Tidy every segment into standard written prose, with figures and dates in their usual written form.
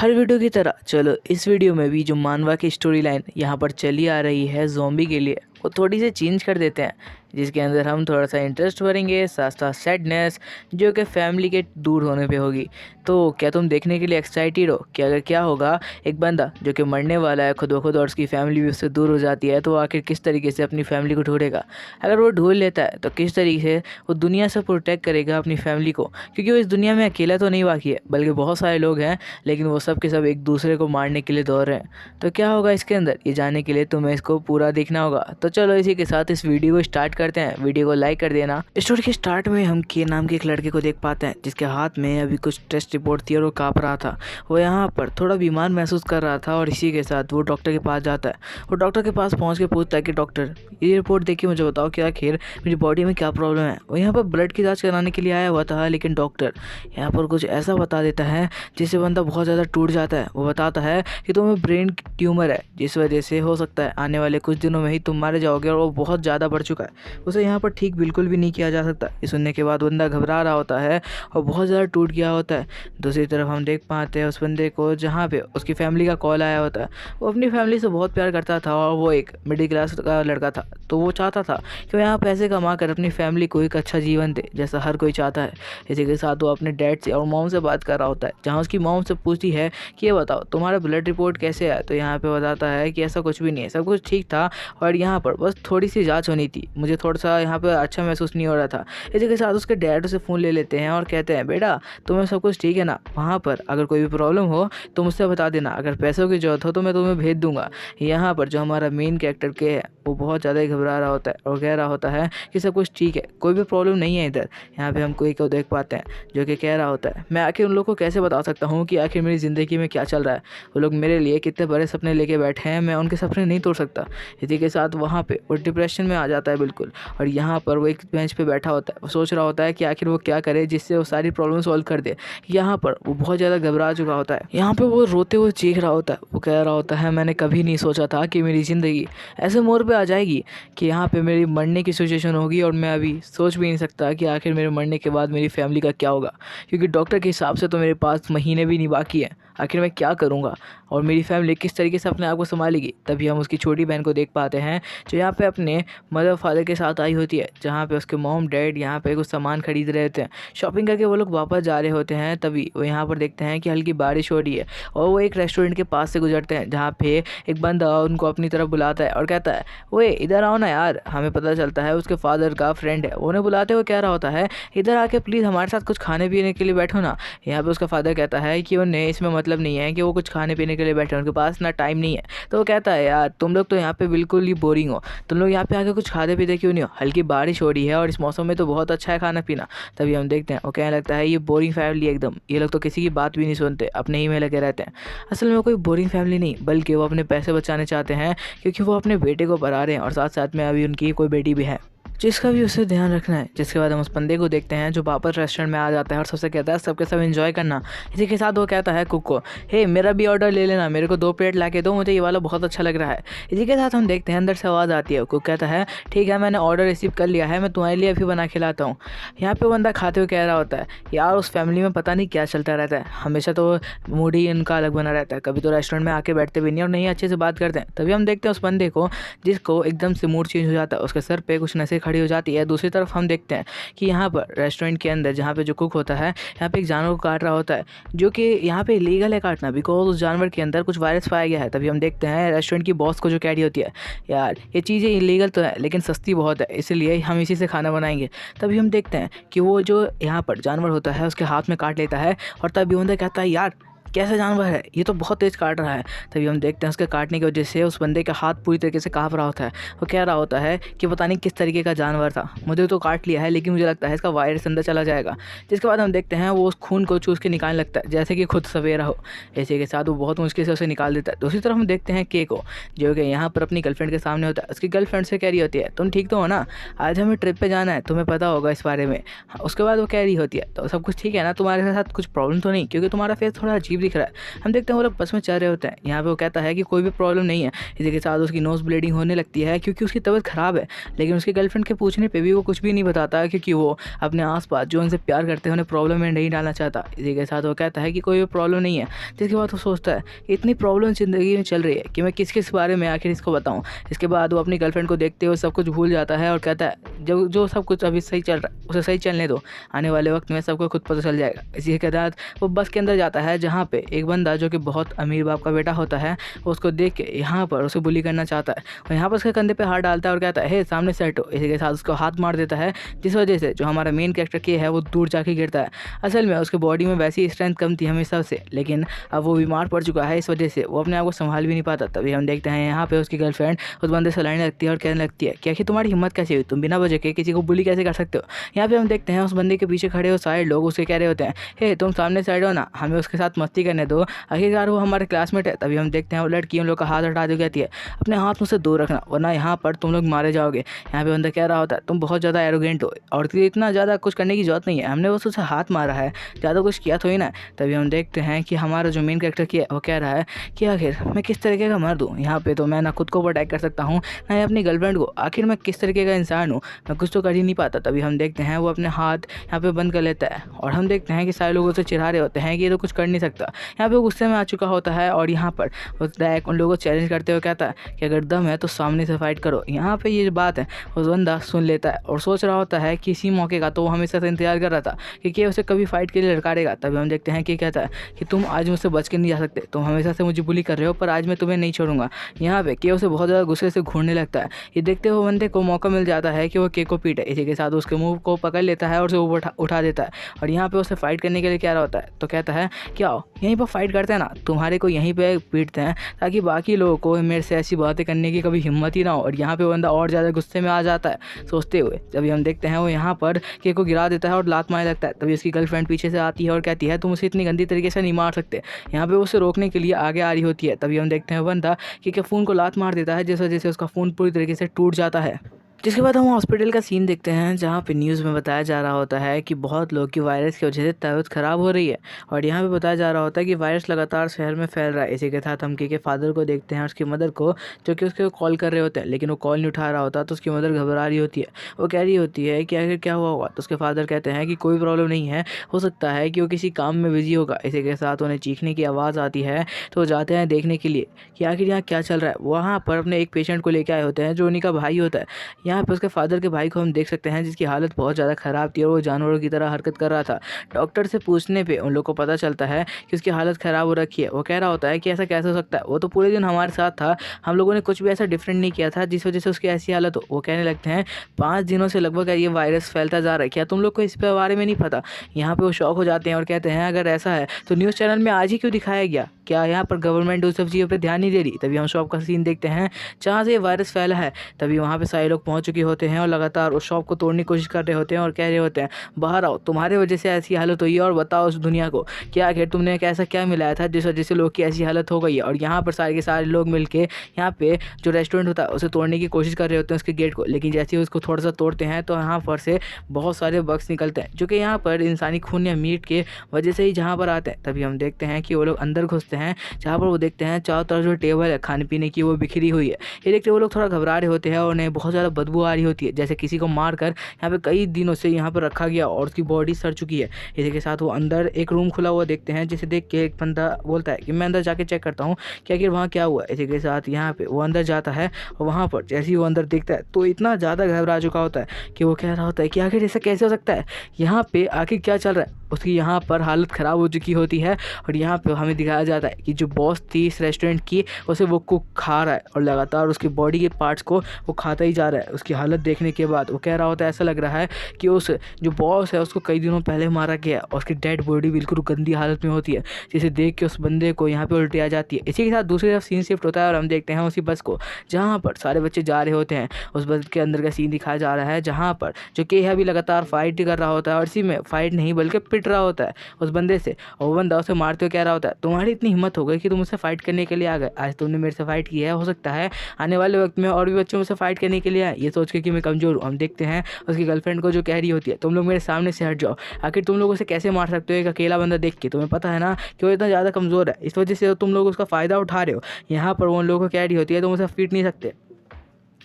हर video की तरह चलो इस वीडियो में भी जो मानवा की स्टोरी लाइन यहाँ पर चली आ रही है ज़ॉम्बी के लिए वो थोड़ी सी चेंज कर देते हैं, जिसके अंदर हम थोड़ा सा इंटरेस्ट भरेंगे, साथ साथ सैडनेस जो कि फैमिली के दूर होने पे होगी। तो क्या तुम देखने के लिए एक्साइटेड हो कि अगर क्या होगा, एक बंदा जो कि मरने वाला है खुद ब खुद और उसकी फैमिली भी उससे दूर हो जाती है, तो आखिर किस तरीके से अपनी फैमिली को ढूंढेगा। अगर वो ढूंढ लेता है तो किस तरीके से वो दुनिया से प्रोटेक्ट करेगा अपनी फैमिली को, क्योंकि वो इस दुनिया में अकेला तो नहीं बाकी है, बल्कि बहुत सारे लोग हैं, लेकिन वो सब के सब एक दूसरे को मारने के लिए दौड़ रहे हैं। तो क्या होगा इसके अंदर, ये जानने के लिए तुम्हें इसको पूरा देखना होगा। तो चलो इसी के साथ इस वीडियो को स्टार्ट करते हैं। वीडियो को लाइक कर देना। स्टोरी के स्टार्ट में हम के नाम के एक लड़के को देख पाते हैं, जिसके हाथ में अभी कुछ टेस्ट रिपोर्ट थी और वो काँप रहा था। वो यहाँ पर थोड़ा बीमार महसूस कर रहा था और इसी के साथ वो डॉक्टर के पास जाता है। वो डॉक्टर के पास पहुँच के पूछता है कि डॉक्टर, ये रिपोर्ट देख के मुझे बताओ कि आखिर मेरी बॉडी में क्या प्रॉब्लम है। वो यहाँ पर ब्लड की जाँच कराने के लिए आया हुआ था, लेकिन डॉक्टर यहाँ पर कुछ ऐसा बता देता है जिससे बंदा बहुत ज़्यादा टूट जाता है। वो बताता है कि तुम्हें ब्रेन ट्यूमर है, जिस वजह से हो सकता है आने वाले कुछ दिनों में ही तुम मारे जाओगे, और वो बहुत ज़्यादा बढ़ चुका है। उसे यहाँ पर ठीक बिल्कुल भी नहीं किया जा सकता। ये सुनने के बाद बंदा घबरा रहा होता है और बहुत ज़्यादा टूट गया होता है। दूसरी तरफ हम देख पाते हैं उस बंदे को, जहाँ पे उसकी फैमिली का कॉल आया होता है। वो अपनी फैमिली से बहुत प्यार करता था और वो एक मिडिल क्लास का लड़का था, तो वो चाहता था कि वो यहाँ पैसे कमा कर अपनी फैमिली को एक अच्छा जीवन दे, जैसा हर कोई चाहता है। इसी के साथ वो अपने डैड से और मॉम से बात कर रहा होता है, जहाँ उसकी मॉम से पूछती है कि ये बताओ तुम्हारा ब्लड रिपोर्ट कैसे आया। तो यहाँ पे बताता है कि ऐसा कुछ भी नहीं है, सब कुछ ठीक था और यहाँ पर बस थोड़ी सी जांच होनी थी, मुझे थोड़ा सा यहाँ पे अच्छा महसूस नहीं हो रहा था। इसी के साथ उसके डैड से फ़ोन ले लेते हैं और कहते हैं, बेटा तुम्हें सब कुछ ठीक है ना, वहाँ पर अगर कोई भी प्रॉब्लम हो तो मुझसे बता देना, अगर पैसों की ज़रूरत हो तो मैं तुम्हें भेज दूंगा। यहाँ पर जो हमारा मेन कैरेक्टर के है वो बहुत ज़्यादा ही घबरा रहा होता है और कह रहा होता है कि सब कुछ ठीक है, कोई भी प्रॉब्लम नहीं है इधर। यहाँ पे हम कोई को देख पाते हैं जो कि कह रहा होता है, मैं आखिर उन लोगों को कैसे बता सकता हूँ कि आखिर मेरी ज़िंदगी में क्या चल रहा है। वो लोग मेरे लिए कितने बड़े सपने लेके बैठे हैं, मैं उनके सपने नहीं तोड़ सकता। इसी के साथ वहाँ पे वो डिप्रेशन में आ जाता है बिल्कुल, और यहाँ पर वो एक बेंच पे बैठा होता है। वो सोच रहा होता है कि आखिर वो क्या करे जिससे वो सारी प्रॉब्लम सॉल्व कर दे। यहाँ पर वो बहुत ज़्यादा घबरा चुका होता है। यहाँ पे वो रोते हुए चीख रहा होता है। वो कह रहा होता है, मैंने कभी नहीं सोचा था कि मेरी ज़िंदगी ऐसे मोड़ पे आ जाएगी कि यहाँ पे मेरी मरने की सिचुएशन होगी, और मैं अभी सोच भी नहीं सकता कि आखिर मेरे मरने के बाद मेरी फैमिली का क्या होगा, क्योंकि डॉक्टर के हिसाब से तो मेरे पास महीने भी नहीं बाकी है। आखिर मैं क्या करूँगा और मेरी फैमिली किस तरीके से अपने आप को संभालेगी। तभी हम उसकी छोटी बहन को देख पाते हैं, जो यहाँ पे अपने मदर फादर के साथ आई होती है, जहाँ पे उसके मॉम डैड यहाँ पे कुछ सामान खरीद रहे होते हैं। शॉपिंग करके वो लोग वापस जा रहे होते हैं, तभी वो यहाँ पर देखते हैं कि हल्की बारिश हो रही है और वो एक रेस्टोरेंट के पास से गुजरते हैं, जहाँ पे एक बंदा उनको अपनी तरफ बुलाता है और कहता है, ओए इधर आओ ना यार। हमें पता चलता है उसके फादर का फ्रेंड है। उन्हें बुलाते हुए कह रहा होता है, इधर आके प्लीज़ हमारे साथ कुछ खाने पीने के लिए बैठो ना। यहाँ पे उसका फादर कहता है कि उन्हें इसमें मतलब नहीं है कि वो कुछ खाने पीने के लिए बैठे, उनके पास ना टाइम नहीं है। तो वो कहता है, यार तुम लोग तो यहाँ पे बिल्कुल ही बोरिंग हो, तुम लोग यहाँ पे आके कुछ खाते पीते क्यों नहीं हो, हल्की बारिश हो रही है और इस मौसम में तो बहुत अच्छा है खाना पीना। तभी हम देखते हैं वो कहने लगता है, ये बोरिंग फैमिली एकदम, ये लोग तो किसी की बात भी नहीं सुनते, अपने ही में लगे रहते हैं। असल में वो कोई बोरिंग फैमिली नहीं, बल्कि वो अपने पैसे बचाने चाहते हैं, क्योंकि वो अपने बेटे को पढ़ा रहे हैं और साथ साथ में अभी उनकी कोई बेटी भी है, जिसका भी उसे ध्यान रखना है। जिसके बाद हम उस बंदे को देखते हैं जो वापस रेस्टोरेंट में आ जाता है और सबसे कहता है सबके सब एंजॉय करना। इसी के साथ वो कहता है कुक को, हे मेरा भी ऑर्डर ले लेना, मेरे को 2 प्लेट ला के दो, मुझे ये वाला बहुत अच्छा लग रहा है। इसी के साथ हम देखते हैं अंदर से आवाज़ आती है। कुक कहता है, ठीक है मैंने ऑर्डर रिसीव कर लिया है, मैं तुम्हारे लिए अभी बना के लाता हूँ। यहाँ पे बंदा खाते हुए कह रहा होता है, यार उस फैमिली में पता नहीं क्या चलता रहता है, हमेशा तो मूड ही इनका अलग बना रहता है, कभी तो रेस्टोरेंट में आके बैठते भी नहीं और नहीं अच्छे से बात करते हैं। तभी हम देखते हैं उस बंदे को जिसको एकदम से मूड चेंज हो जाता है, उसके सर पे कुछ नसें खड़ी हो जाती है। दूसरी तरफ हम देखते हैं कि यहाँ पर रेस्टोरेंट के अंदर जहाँ पे जो कुक होता है, यहाँ पे एक जानवर को काट रहा होता है, जो कि यहाँ पे इलीगल है काटना, बिकॉज उस जानवर के अंदर कुछ वायरस पाया गया है। तभी हम देखते हैं रेस्टोरेंट की बॉस को जो कह रही होती है, यार ये चीज़ें इलीगल तो है लेकिन सस्ती बहुत है, इसलिए हम इसी से खाना बनाएंगे। तभी हम देखते हैं कि वो जो यहाँ पर जानवर होता है उसके हाथ में काट लेता है, और तभी बंदा कहता है, यार कैसा जानवर है, ये तो बहुत तेज़ काट रहा है। तभी हम देखते हैं उसके काटने की वजह से उस बंदे का हाथ पूरी तरीके से काँप रहा होता है। वो कह रहा होता है कि पता नहीं किस तरीके का जानवर था, मुझे तो काट लिया है लेकिन मुझे लगता है इसका वायरस अंदर चला जाएगा। जिसके बाद हम देखते हैं वो उस खून को चूस के निकालने लगता है, जैसे कि खुद सवेरा हो। इसी के साथ वो बहुत मुश्किल से उसे निकाल देता है। दूसरी तरफ हम देखते हैं के को, जो कि यहाँ पर अपनी गर्लफ्रेंड के सामने होता है। उसकी गर्लफ्रेंड से कह रही होती है, तुम ठीक तो हो ना, आज हमें ट्रिप पर जाना है, तुम्हें पता होगा इस बारे में। उसके बाद वो कह रही होती है, तो सब कुछ ठीक है ना, तुम्हारे साथ कुछ प्रॉब्लम तो नहीं, क्योंकि तुम्हारा फेस थोड़ा अजीब अजीब दिख रहा है। हम देखते हैं वो लोग बस में चल रहे होते हैं। यहाँ पे वो कहता है कि कोई भी प्रॉब्लम नहीं है। इसी के साथ उसकी नोज ब्लीडिंग होने लगती है क्योंकि उसकी तबीयत ख़राब है, लेकिन उसकी गर्लफ्रेंड के पूछने पर भी वो कुछ भी नहीं बताता क्योंकि वो अपने आसपास जो उनसे प्यार करते हैं उन्हें प्रॉब्लम में नहीं डालना चाहता। इसी के साथ वो कहता है कि कोई भी प्रॉब्लम नहीं है। जिसके बाद वो सोचता है इतनी प्रॉब्लम ज़िंदगी में चल रही है कि मैं किस किस बारे में आखिर इसको बताऊँ। इसके बाद वो अपनी गर्लफ्रेंड को देखते हुए सब कुछ भूल जाता है और कहता है जो जो सब कुछ अभी सही चल रहा है उसे सही चलने दो, आने वाले वक्त में सबको खुद पता चल जाएगा। इसी के साथ वो बस के अंदर जाता है जहाँ पे एक बंदा जो कि बहुत अमीर बाप का बेटा होता है उसको देख के यहाँ पर उसे बुली करना चाहता है और यहाँ पर उसके कंधे पे हाथ डालता है और कहता है हे सामने से हटो। इसी के साथ उसको हाथ मार देता है जिस वजह से जो हमारा मेन कैरेक्टर के है वो दूर जाके गिरता है। असल में उसके बॉडी में वैसी स्ट्रेंथ कम थी हमेशा से, लेकिन अब वो बीमार पड़ चुका है, इस वजह से वो अपने आप को संभाल भी नहीं पाता। तभी हम देखते हैं यहाँ पे उसकी गर्लफ्रेंड उस बंदे से लड़ने लगती है और कहने लगती है कि आखिर तुम्हारी हिम्मत कैसे हुई, तुम बिना वजह के किसी को बुली कैसे कर सकते हो। यहाँ पे हम देखते हैं उस बंदे के पीछे खड़े हो सारे लोग उसे कह रहे होते हैं हे तुम सामने साइड हो ना, हमें उसके साथ मस्ती करने दो, आखिरकार वो हमारे क्लासमेट है। तभी हम देखते हैं वो लड़की उन लोग का हाथ हटा दी कहती है अपने हाथ मुझसे दूर रखना वरना यहाँ पर तुम लोग मारे जाओगे। यहाँ पे बंदा कह रहा होता है तुम बहुत ज़्यादा एरोगेंट हो और इतना ज़्यादा कुछ करने की जरूरत नहीं है, हमने बस उसे हाथ मारा है, ज़्यादा कुछ किया तो ही ना। तभी हम देखते हैं कि हमारा जो मेन कैरेक्टर किया वो कह रहा है कि आखिर मैं किस तरीके का मर्द हूँ, यहाँ पे तो मैं ना खुद को प्रोटेक्ट कर सकता हूँ ना ही अपनी गर्लफ्रेंड को, आखिर मैं किस तरीके का इंसान हूँ, मैं कुछ तो कर ही नहीं पाता। तभी हम देखते हैं वो अपने हाथ यहाँ पे बंद कर लेता है और हम देखते हैं कि सारे लोग उसे चिढ़ा रहे होते हैं कि ये तो कुछ कर नहीं सकता। यहाँ पे वो गुस्से में आ चुका होता है और यहाँ पर डायरेक्ट उन लोगों को चैलेंज करते हुए कहता है कि अगर दम है तो सामने से फाइट करो। यहाँ पे ये बात है उस बंदा सुन लेता है और सोच रहा होता है कि इसी मौके का तो वो हमेशा से इंतजार कर रहा था कि उसे कभी फाइट के लिए लड़कारेगा। तभी हम देखते हैं कि कहता है कि तुम आज मुझसे बच के नहीं जा सकते, तुम हमेशा से मुझे बुली कर रहे हो पर आज मैं तुम्हें नहीं छोड़ूंगा। यहाँ पे के उसे बहुत ज़्यादा गुस्से से घूरने लगता है। ये देखते हुए बंदे को मौका मिल जाता है कि वो के को पीटे। इसी के साथ उसके मुंह को पकड़ लेता है और उसे ऊपर उठा देता है और यहाँ पे उसे फाइट करने के लिए कह रहा होता है। तो कहता है क्या हो यहीं पर फाइट करते हैं ना, तुम्हारे को यहीं पे पीटते हैं ताकि बाकी लोगों को मेरे से ऐसी बातें करने की कभी हिम्मत ही ना हो। और यहाँ पे बंदा और ज़्यादा गुस्से में आ जाता है सोचते हुए। तभी हम देखते हैं वो यहाँ पर के को गिरा देता है और लात मारने लगता है। तभी उसकी गर्लफ्रेंड पीछे से आती है और कहती है तुम उसे इतनी गंदी तरीके से नहीं मार सकते। यहाँ पे उसे रोकने के लिए आगे आ रही होती है। तभी हम देखते हैं बंदा के फ़ोन को लात मार देता है जिस वजह से उसका फ़ोन पूरी तरीके से टूट जाता है। जिसके बाद हम हॉस्पिटल का सीन देखते हैं जहाँ पे न्यूज़ में बताया जा रहा होता है कि बहुत लोग की वायरस की वजह से तबीयत ख़राब हो रही है और यहाँ पे बताया जा रहा होता है कि वायरस लगातार शहर में फैल रहा है। इसी के साथ हम के फादर को देखते हैं और उसकी मदर को जो कि उसके कॉल कर रहे होते हैं लेकिन वो कॉल नहीं उठा रहा होता। तो उसकी मदर घबरा रही होती है, वो कह रही होती है कि आखिर क्या हुआ होगा। तो उसके फादर कहते हैं कि कोई प्रॉब्लम नहीं है, हो सकता है कि वो किसी काम में बिजी होगा। इसी के साथ उन्हें चीखने की आवाज़ आती है तो वो जाते हैं देखने के लिए कि आखिर यहाँ क्या चल रहा है। वहाँ पर अपने एक पेशेंट को लेकर आए होते हैं जो उन्हीं का भाई होता है। यहाँ पर उसके फादर भाई को हम देख सकते हैं जिसकी हालत बहुत ज़्यादा ख़राब थी और वो जानवरों की तरह हरकत कर रहा था। डॉक्टर से पूछने पे उन लोग को पता चलता है कि उसकी हालत ख़राब हो रखी है। वो कह रहा होता है कि ऐसा कैसे हो सकता है, वो तो पूरे दिन हमारे साथ था, हम लोगों ने कुछ भी ऐसा डिफरेंट नहीं किया था जिस वजह से उसकी ऐसी हालत हो। वो कहने लगते हैं 5 दिनों से लगभग ये वायरस फैलता जा रहा है, क्या तुम लोग को इस बारे में नहीं पता। यहाँ पर वो शॉक हो जाते हैं और कहते हैं अगर ऐसा है तो न्यूज़ चैनल में आज ही क्यों दिखाया गया, क्या यहाँ पर गवर्नमेंट उन सब चीज़ों पर ध्यान नहीं दे रही। तभी हम शॉप का सीन देखते हैं जहाँ से ये वायरस फैला है। तभी वहाँ पे सारे लोग पहुँच चुके होते हैं और लगातार उस शॉप को तोड़ने की कोशिश कर रहे होते हैं और कह रहे होते हैं बाहर आओ, तुम्हारे वजह से ऐसी हालत हुई है और बताओ उस दुनिया को क्या आखिर तुमने ऐसा क्या मिलाया था जिस वजह से लोग की ऐसी हालत हो गई है। और यहाँ पर सारे के सारे लोग मिलके यहाँ पे जो रेस्टोरेंट होता है उसे तोड़ने की कोशिश कर रहे होते हैं उसके गेट को, लेकिन जैसे ही उसको थोड़ा सा तोड़ते हैं तो यहाँ पर से बहुत सारे बग्स निकलते हैं जो कि यहाँ पर इंसानी खून या मीट के वजह से ही जहाँ पर आते हैं। तभी हम देखते हैं कि वो लोग अंदर घुसते हैं जहाँ पर वो देखते हैं चारों तरफ जो टेबल है खाने पीने की वो बिखरी हुई है। ये देखते वो लोग थोड़ा घबरा रहे होते हैं और उन्हें बहुत ज़्यादा बदबू आ रही होती है जैसे किसी को मार कर यहाँ पे कई दिनों से यहाँ पर रखा गया और उसकी बॉडी सड़ चुकी है। इसी के साथ वो अंदर एक रूम खुला हुआ देखते हैं जिसे देख के एक बंदा बोलता है कि मैं अंदर जाके चेक करता हूँ कि आखिर वहाँ क्या हुआ। इसी के साथ यहाँ पे वो अंदर जाता है और वहाँ पर जैसे ही वो अंदर देखता है तो इतना ज़्यादा घबरा चुका होता है कि वो कह रहा होता है कि आखिर ऐसा कैसे हो सकता है, यहाँ पे आखिर क्या चल रहा है। उसकी यहाँ पर हालत ख़राब हो चुकी होती है और यहाँ पे हमें दिखाया जाता है कि जो बॉस थी इस रेस्टोरेंट की उसे वो कुक खा रहा है और लगातार उसकी बॉडी के पार्ट्स को वो खाता ही जा रहा है। उसकी हालत देखने के बाद वो कह रहा होता है ऐसा लग रहा है कि उस जो बॉस है उसको कई दिनों पहले मारा गया और उसकी डेड बॉडी बिल्कुल गंदी हालत में होती है जिसे देख के उस बंदे को यहाँ पे उल्टी आ जाती है। इसी के साथ दूसरी तरफ सीन शिफ्ट होता है और हम देखते हैं उसी बस को जहाँ पर सारे बच्चे जा रहे होते हैं। उस बस के अंदर का सीन दिखाया जा रहा है जहाँ पर जो कि अभी लगातार फाइट कर रहा होता है और इसी में फाइट नहीं बल्कि पिट रहा होता है उस बंदे से, और वो बंदा उसे मारते हुए कह रहा होता है तुम्हारी इतनी हिम्मत हो गई कि तुम मुझसे फाइट करने के लिए आ गए। आज तुमने मेरे से फाइट की है, हो सकता है आने वाले वक्त में और भी बच्चे मुझसे फाइट करने के लिए आए, ये सोच के कि मैं कमज़ोर हूँ। हम देखते हैं उसकी गर्लफ्रेंड को जो कह रही होती है तुम लोग मेरे सामने से हट जाओ, आखिर तुम लोग उसे कैसे मार सकते हो एक अकेला बंदा देख के, तुम्हें पता है ना कि वो इतना ज़्यादा कमज़ोर है, इस वजह से तुम लोग उसका फ़ायदा उठा रहे हो। यहाँ पर वो लोगों को कह रही होती है तुम उसे पीट नहीं सकते।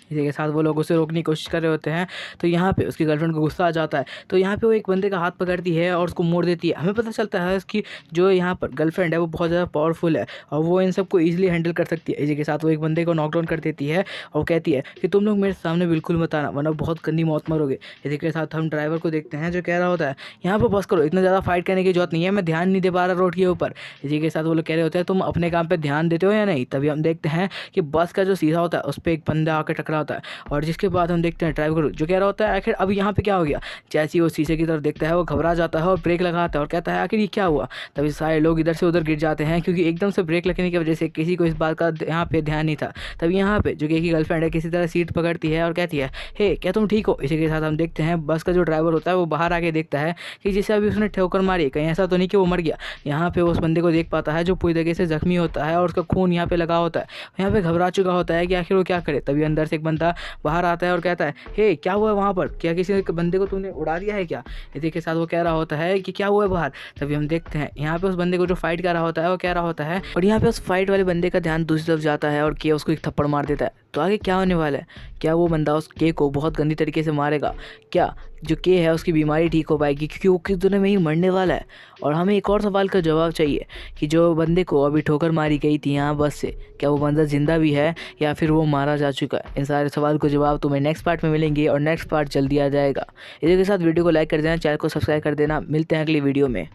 इसी के साथ वो लोग उसे रोकने की कोशिश कर रहे होते हैं, तो यहाँ पे उसकी गर्लफ्रेंड को गुस्सा आ जाता है, तो यहाँ पे वो एक बंदे का हाथ पकड़ती है और उसको मोड़ देती है। हमें पता चलता है उसकी जो यहाँ पर गर्लफ्रेंड है वो बहुत ज़्यादा पावरफुल है और वो इन सबको ईजिली हैंडल कर सकती है। इसी के साथ वो एक बंदे को नॉकडाउन कर देती है और कहती है कि तुम लोग मेरे सामने बिल्कुल मत आना वरना बहुत गंदी मौत मरोगे। इसी के साथ हम ड्राइवर को देखते हैं जो कह रहा होता है यहाँ पर बस करो, इतना ज़्यादा फाइट करने की जरूरत नहीं है, मैं ध्यान नहीं दे पा रहा रोड के ऊपर। इसी के साथ वो लोग कह रहे होते हैं तुम अपने काम पर ध्यान देते हो या नहीं। तभी हम देखते हैं कि बस का जो शीशा होता है उस पर एक बंदा आकर टकरा होता है और जिसके बाद हम देखते हैं ड्राइवर जो कह रहा होता है आखिर अब यहाँ पे क्या हो गया। जैसे ही वो शीशे की तरफ देखता है वो घबरा जाता है और ब्रेक लगाता है और कहता है आखिर ये क्या हुआ। तभी सारे लोग इधर से उधर गिर जाते हैं क्योंकि एकदम से ब्रेक लगने की वजह से किसी को इस बात का यहाँ पे ध्यान नहीं था। तभी यहाँ पे जो कि गर्लफ्रेंड है किसी तरह सीट पकड़ती है और कहती है हे क्या तुम ठीक हो। इसी के साथ हम देखते हैं बस का जो ड्राइवर होता है वो बाहर आके देखता है कि जिसे अभी उसने ठोकर मारी कहीं ऐसा तो नहीं कि वो मर गया। यहाँ पे उस बंदे को देख पाता है जो पूरी तरीके से जख्मी होता है और उसका खून यहाँ पे लगा होता है, यहाँ पे घबरा चुका होता है कि आखिर वो क्या करे। तभी अंदर से एक बंदा बाहर आता है और कहता है हे क्या हुआ है वहाँ पर, क्या किसी बंदे को तूने उड़ा दिया है क्या। इसी के साथ वो कह रहा होता है कि क्या हुआ है बाहर। तभी हम देखते हैं यहाँ पे उस बंदे को जो फाइट कर रहा होता है वो कह रहा होता है और यहाँ पे उस फाइट वाले बंदे का ध्यान दूसरी तरफ जाता है और के उसको एक थप्पड़ मार देता है। तो आगे क्या होने वाला है, क्या वो बंदा उस के को बहुत गंदी तरीके से मारेगा, क्या जो के है उसकी बीमारी ठीक हो पाएगी क्योंकि वो किस दिनों में ही मरने वाला है। और हमें एक और सवाल का जवाब चाहिए कि जो बंदे को अभी ठोकर मारी गई थी यहाँ बस से, क्या वो बंदा जिंदा भी है या फिर वो मारा जा चुका है। इन सारे सवाल को जवाब तुम्हें नेक्स्ट पार्ट में मिलेंगे और नेक्स्ट पार्ट जल्दी आ जाएगा। इसी के साथ वीडियो को लाइक कर देना, चैनल को सब्सक्राइब कर देना। मिलते हैं अगली वीडियो में।